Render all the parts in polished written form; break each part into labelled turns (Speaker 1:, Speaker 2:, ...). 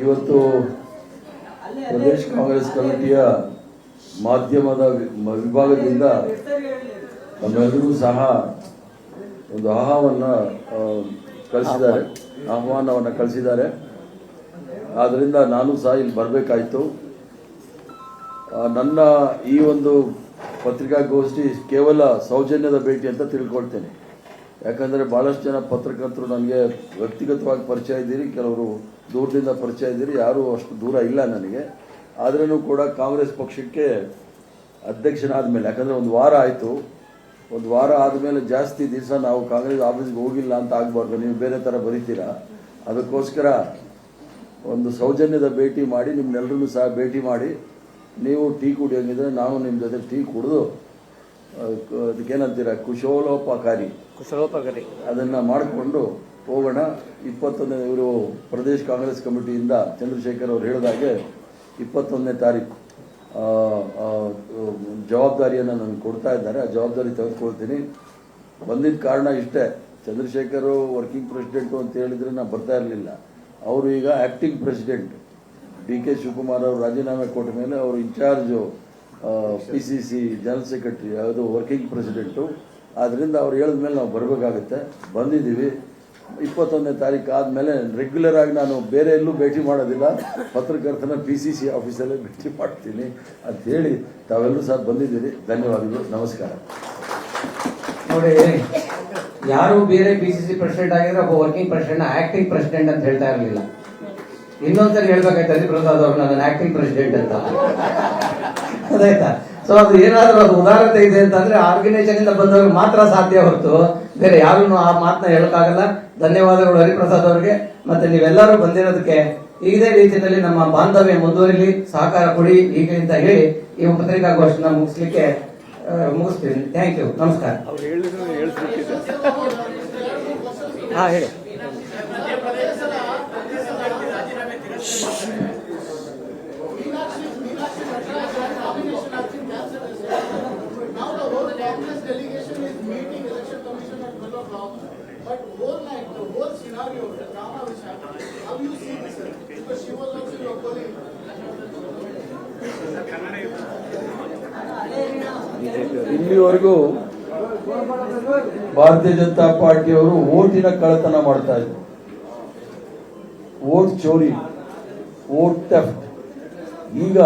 Speaker 1: ಇವತ್ತು ಪ್ರದೇಶ ಕಾಂಗ್ರೆಸ್ ಕಮಿಟಿಯ ಮಾಧ್ಯಮದ ವಿಭಾಗದಿಂದ ನಮ್ಮೆಲ್ಲರಿಗೂ ಸಹ ಒಂದು ಆಹ್ವಾನವನ್ನು ಕಳಿಸಿದ್ದಾರೆ. ಆದ್ದರಿಂದ ನಾನು ಸಹ ಇಲ್ಲಿ ಬರಬೇಕಾಯಿತು. ನನ್ನ ಈ ಒಂದು ಪತ್ರಿಕಾಗೋಷ್ಠಿ ಕೇವಲ ಸೌಜನ್ಯದ ಭೇಟಿ ಅಂತ ತಿಳ್ಕೊಳ್ತೇನೆ. ಯಾಕಂದರೆ ಭಾಳಷ್ಟು ಜನ ಪತ್ರಕರ್ತರು ನನಗೆ ವ್ಯಕ್ತಿಗತವಾಗಿ ಪರಿಚಯ ಇದ್ದೀರಿ, ಕೆಲವರು ದೂರದಿಂದ ಪರಿಚಯ ಇದ್ದೀರಿ, ಯಾರೂ ಅಷ್ಟು ದೂರ ಇಲ್ಲ ನನಗೆ. ಆದ್ರೂ ಕೂಡ ಕಾಂಗ್ರೆಸ್ ಪಕ್ಷಕ್ಕೆ ಅಧ್ಯಕ್ಷನಾದ ಮೇಲೆ, ಯಾಕಂದರೆ ಒಂದು ವಾರ ಆಯಿತು, ಒಂದು ವಾರ ಆದಮೇಲೆ ಜಾಸ್ತಿ ದಿವಸ ನಾವು ಕಾಂಗ್ರೆಸ್ ಆಫೀಸ್ಗೆ ಹೋಗಿಲ್ಲ ಅಂತ ಆಗಬಾರ್ದು, ನೀವು ಬೇರೆ ಥರ ಬರೀತೀರಾ. ಅದಕ್ಕೋಸ್ಕರ ಒಂದು ಸೌಜನ್ಯದ ಭೇಟಿ ಮಾಡಿ ನಿಮ್ಮನ್ನೆಲ್ಲರೂ ಸಹ ಭೇಟಿ ಮಾಡಿ, ನೀವು ಟೀ ಕುಡಿಯೋಂಗಿದ್ರೆ ನಾನು ನಿಮ್ಮ ಜೊತೆ ಟೀ ಕುಡಿದು ಅದಕ್ಕೇನಂತೀರ ಕುಶಲೋಪಕಾರಿ ಅದನ್ನು ಮಾಡಿಕೊಂಡು ಹೋಗೋಣ. 21ನೇ ಇವರು ಪ್ರದೇಶ ಕಾಂಗ್ರೆಸ್ ಕಮಿಟಿಯಿಂದ ಚಂದ್ರಶೇಖರ್ ಅವರು ಹೇಳಿದಾಗೆ 21ನೇ ತಾರೀಕು ಜವಾಬ್ದಾರಿಯನ್ನು ನನಗೆ ಕೊಡ್ತಾ ಇದ್ದಾರೆ. ಆ ಜವಾಬ್ದಾರಿ ತೆಗೆದುಕೊಳ್ತೀನಿ. ಬಂದಿದ್ದ ಕಾರಣ ಇಷ್ಟೇ, ಚಂದ್ರಶೇಖರ್ ವರ್ಕಿಂಗ್ ಪ್ರೆಸಿಡೆಂಟು ಅಂತ ಹೇಳಿದರೆ ನಾನು ಬರ್ತಾ ಇರಲಿಲ್ಲ. ಅವರು ಈಗ ಆ್ಯಕ್ಟಿಂಗ್ ಪ್ರೆಸಿಡೆಂಟ್. DK ಶಿವಕುಮಾರ್ ಅವರು ರಾಜೀನಾಮೆ ಕೊಟ್ಟ ಮೇಲೆ ಅವರು ಇನ್ಚಾರ್ಜು PCC ಜನರಲ್ ಸೆಕ್ರೆಟರಿ, ಅದು ವರ್ಕಿಂಗ್ ಪ್ರೆಸಿಡೆಂಟು. ಆದ್ದರಿಂದ ಅವ್ರು ಹೇಳಿದ ಮೇಲೆ ನಾವು ಬರಬೇಕಾಗುತ್ತೆ. ಬಂದಿದ್ದೀವಿ. 21ನೇ ತಾರೀಕು ಆದಮೇಲೆ ರೆಗ್ಯುಲರ್ ಆಗಿ ನಾನು ಬೇರೆ ಎಲ್ಲೂ ಭೇಟಿ ಮಾಡೋದಿಲ್ಲ, ಪತ್ರಕರ್ತನ PCC ಆಫೀಸಲ್ಲೇ ಭೇಟಿ ಮಾಡ್ತೀನಿ ಅಂತ ಹೇಳಿ ತಾವೆಲ್ಲರೂ ಸಹ ಬಂದಿದ್ದೀರಿ. ಧನ್ಯವಾದಗಳು, ನಮಸ್ಕಾರ.
Speaker 2: ನೋಡಿ, ಯಾರು ಬೇರೆ PCC ಪ್ರೆಸಿಡೆಂಟ್ ಆಗಿದ್ರೆ ಒಬ್ಬ ವರ್ಕಿಂಗ್ ಪ್ರೆಸಿಡೆಂಟ್ ಆಕ್ಟಿಂಗ್ ಪ್ರೆಸಿಡೆಂಟ್ ಅಂತ ಹೇಳ್ತಾ ಇರಲಿಲ್ಲ. ಇನ್ನೊಂದ್ಸರಿ ಹೇಳ್ಬೇಕಾಯ್ತು ಪ್ರಸಾದ್ ಅವ್ರು ನನ್ನ ಆಕ್ಟಿಂಗ್ ಪ್ರೆಸಿಡೆಂಟ್ ಅಂತ, ಅದಾಯ್ತಾ? ಸೊ ಅದು ಏನಾದ್ರೂ ಅದು ಉದಾರತೆ ಇದೆ ಅಂತಂದ್ರೆ ಆರ್ಗನೈಸೇಷನ್ ಇಂದ ಬಂದವ್ರಿಗೆ ಮಾತ್ರ ಸಾಧ್ಯ ಹೊರತು ಬೇರೆ ಯಾರು ಆ ಮಾತನ್ನ ಹೇಳಕ್ಕಾಗಲ್ಲ. ಧನ್ಯವಾದಗಳು ಹರಿಪ್ರಸಾದ್ ಅವರಿಗೆ. ಮತ್ತೆ ನೀವೆಲ್ಲರೂ ಬಂದಿರೋದಕ್ಕೆ ಇದೇ ರೀತಿಯಲ್ಲಿ ನಮ್ಮ ಬಾಂಧವ್ಯ ಮುಂದುವರಿಲಿ, ಸಹಕಾರ ಕೊಡಿ ಹೀಗೆ ಅಂತ ಹೇಳಿ ಈ ಪತ್ರಿಕಾಗೋಷ್ಠಿನ ಮುಗಿಸ್ತೀನಿ. ಥ್ಯಾಂಕ್ ಯು, ನಮಸ್ಕಾರ. ಹೇಳಿ.
Speaker 3: But the whole scenario, the drama which happened, how do you see this? Because she was also your colleague.
Speaker 1: ಇಲ್ಲಿವರೆಗೂ ಭಾರತೀಯ ಜನತಾ ಪಾರ್ಟಿಯವರು ಓಟಿನ ಕಳ್ಳತನ ಮಾಡ್ತಾ ಇದ್ರು, ವೋಟ್ ಚೋರಿ, ವೋಟ್ ಥೆಫ್ಟ್. ಈಗ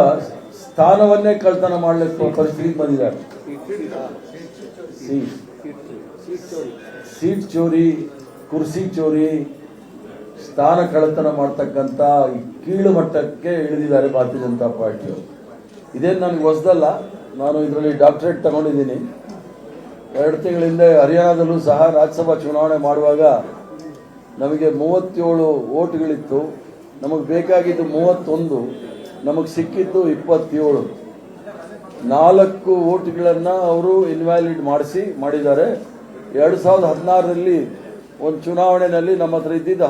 Speaker 1: ಸ್ಥಾನವನ್ನೇ ಕಳ್ಳತನ ಮಾಡಲಿಕ್ಕೆ ಪರಿಸ್ಥಿತಿಗೆ ಬಂದಿದ್ದಾರೆ. ಸೀಟ್ ಚೋರಿ, ಕುರ್ಸಿ ಚೋರಿ, ಸ್ಥಾನ ಕಳ್ಳತನ ಮಾಡ್ತಕ್ಕಂಥ ಕೀಳು ಮಟ್ಟಕ್ಕೆ ಇಳಿದಿದ್ದಾರೆ ಭಾರತೀಯ ಜನತಾ ಪಾರ್ಟಿಯವರು. ಇದೇನು ನನಗೆ ಹೊಸದಲ್ಲ, ನಾನು ಇದರಲ್ಲಿ ಡಾಕ್ಟರೇಟ್ ತಗೊಂಡಿದ್ದೀನಿ. 2 ತಿಂಗಳ ಹಿಂದೆ ಹರಿಯಾಣದಲ್ಲೂ ಸಹ ರಾಜ್ಯಸಭಾ ಚುನಾವಣೆ ಮಾಡುವಾಗ ನಮಗೆ 37 ಓಟ್ಗಳಿತ್ತು. ನಮಗೆ ಬೇಕಾಗಿದ್ದು 31, ನಮಗೆ ಸಿಕ್ಕಿದ್ದು 27. 4 ಓಟ್ಗಳನ್ನು ಅವರು ಇನ್ವ್ಯಾಲಿಡ್ ಮಾಡಿದ್ದಾರೆ. 2016ರಲ್ಲಿ ಒಂದು ಚುನಾವಣೆಯಲ್ಲಿ ನಮ್ಮ ಹತ್ರ ಇದ್ದಿದ್ದು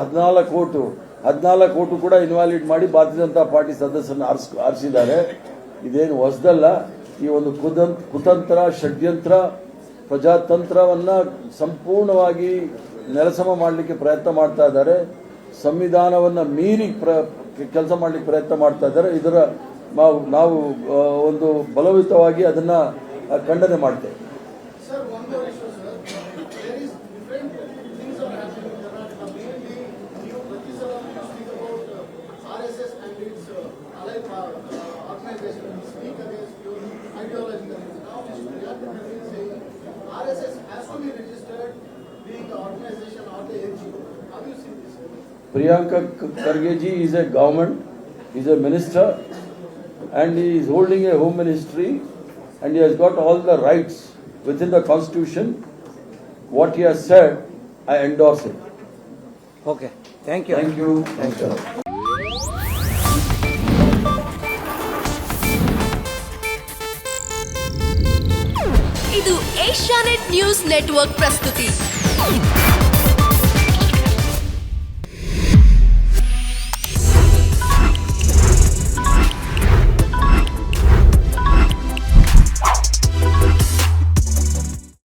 Speaker 1: 14 ಓಟು ಕೂಡ ಇನ್ವ್ಯಾಲಿಡ್ ಮಾಡಿ ಭಾರತೀಯ ಜನತಾ ಪಾರ್ಟಿ ಸದಸ್ಯರನ್ನು ಆರಿಸಿದ್ದಾರೆ. ಇದೇನು ಹೊಸದಲ್ಲ. ಈ ಒಂದು ಕುತಂತ್ರ, ಷಡ್ಯಂತ್ರ, ಪ್ರಜಾತಂತ್ರವನ್ನು ಸಂಪೂರ್ಣವಾಗಿ ನೆಲಸಮ ಮಾಡಲಿಕ್ಕೆ ಪ್ರಯತ್ನ ಮಾಡ್ತಾ ಇದ್ದಾರೆ. ಸಂವಿಧಾನವನ್ನು ಮೀರಿ ಕೆಲಸ ಮಾಡಲಿಕ್ಕೆ ಪ್ರಯತ್ನ ಮಾಡ್ತಾ ಇದ್ದಾರೆ. ಇದರ ನಾವು ಒಂದು ಬಲಯುತವಾಗಿ ಅದನ್ನು ಖಂಡನೆ ಮಾಡ್ತೇವೆ. Priyanka Kharge ji is a government, is a minister, and he is holding a home ministry, and he has got all the rights within the constitution. What he has said, I endorse it.
Speaker 2: Okay, thank you.
Speaker 1: Thank you. Thank you.
Speaker 4: ಇದು Asianet news network ಪ್ರಸ್ತುತಿ.